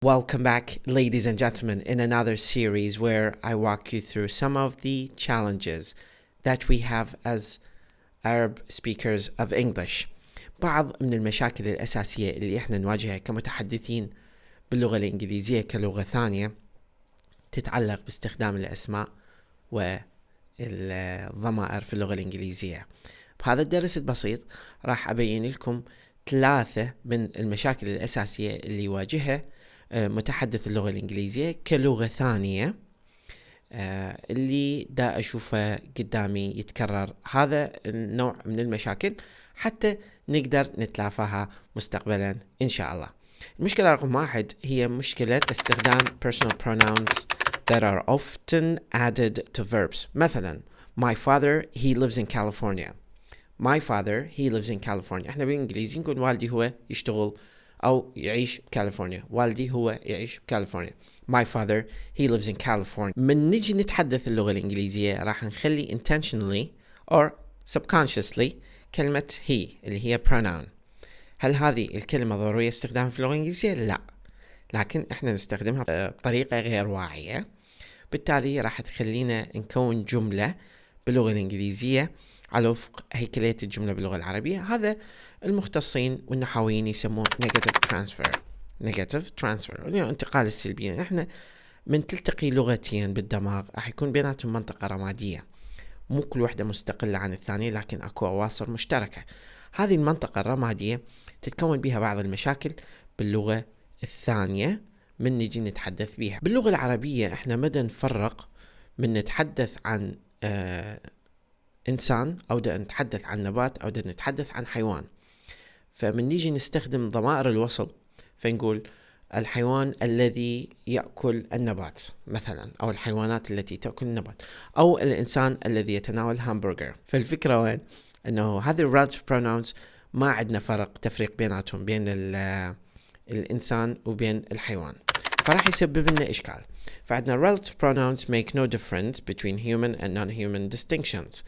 Welcome back, ladies and gentlemen, in another series where I walk you through some of the challenges that we have as Arab speakers of English. بعض من المشاكل الأساسية اللي احنا نواجهها كمتحدثين باللغة الإنجليزية كلغة ثانية تتعلق باستخدام الأسماء والضمائر في اللغة الإنجليزية. بهذا الدرس البسيط راح أبين لكم 3 من المشاكل الأساسية اللي يواجهها متحدث اللغة الإنجليزية كلغة ثانية اللي دا أشوفه قدامي يتكرر هذا النوع من المشاكل حتى نقدر نتلافاها مستقبلا إن شاء الله. المشكلة رقم 1 هي مشكلة استخدام personal pronouns that are often added to verbs. مثلا my father he lives in California. My father he lives in California. احنا بالإنجليزي نقول والدي هو يشتغل أو يعيش بكاليفورنيا. والدي هو يعيش بكاليفورنيا. My father he lives in California. من نجي نتحدث اللغة الإنجليزية راح نخلي intentionally or subconsciously كلمة he اللي هي pronoun. هل هذه الكلمة ضرورية استخدامها في اللغة الإنجليزية؟ لا، لكن احنا نستخدمها بطريقة غير واعية، بالتالي راح تخلينا نكون جملة باللغة الإنجليزية على وفق هيكلية الجملة باللغة العربية. هذا المختصين والنحويين يسموه negative transfer يعني انتقال السلبية. احنا من تلتقي لغتين بالدماغ راح يكون بيناتهم منطقة رمادية، مو كل واحدة مستقلة عن الثانية لكن اكو أواصر مشتركة. هذه المنطقة الرمادية تتكون بها بعض المشاكل باللغة الثانية من نجي نتحدث بها. باللغة العربية احنا مدى نفرق من نتحدث عن إنسان أو دا نتحدث عن نبات أو دا نتحدث عن حيوان. فمن نيجي نستخدم ضمائر الوصل فنقول الحيوان الذي يأكل النبات مثلا، أو الحيوانات التي تأكل النبات، أو الإنسان الذي يتناول همبرجر. فالفكرة وين؟ أنه هذه relative pronouns ما عندنا تفريق بيناتهم بين الإنسان وبين الحيوان، فراح يسبب لنا إشكال. فعندنا relative pronouns make no difference between human and non-human distinctions,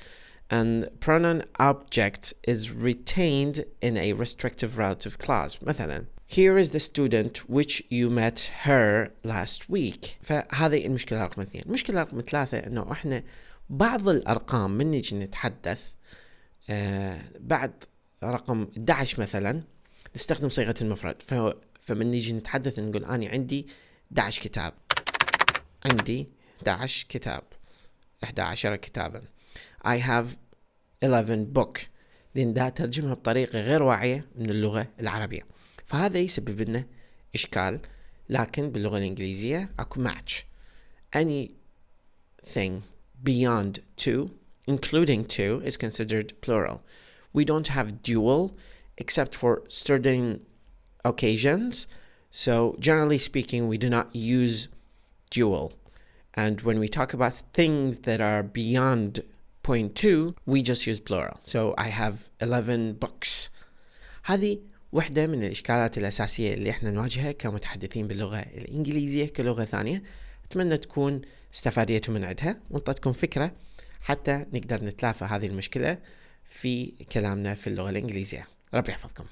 and pronoun object is retained in a restrictive relative clause. مثلا here is the student which you met her last week. فهذه المشكلة رقم 2. المشكلة رقم 3 أنه إحنا بعض الأرقام من نجي نتحدث بعد رقم 11 مثلا نستخدم صيغة المفرد. فمن نجي نتحدث نقول أنا عندي 11 كتاب، عندي 11 كتاب، 11 كتابا. I have 11 book. لأن ده ترجمها بطريقة غير واعية من اللغة العربية، فهذا يسبب لنا إشكال. لكن باللغة الإنجليزية أكو match. Anything beyond 2 including 2 is considered plural. We don't have dual except for certain occasions. So generally speaking we do not use dual. And when we talk about things that are beyond 0.2 we just use plural. So I have 11 books. هذه واحدة من الإشكالات الأساسية اللي احنا نواجهها كمتحدثين باللغة الإنجليزية كلغة ثانية. أتمنى تكون استفاديتوا من عندها وانطتكم فكرة حتى نقدر نتلافى هذه المشكلة في كلامنا في اللغة الإنجليزية. ربي يحفظكم.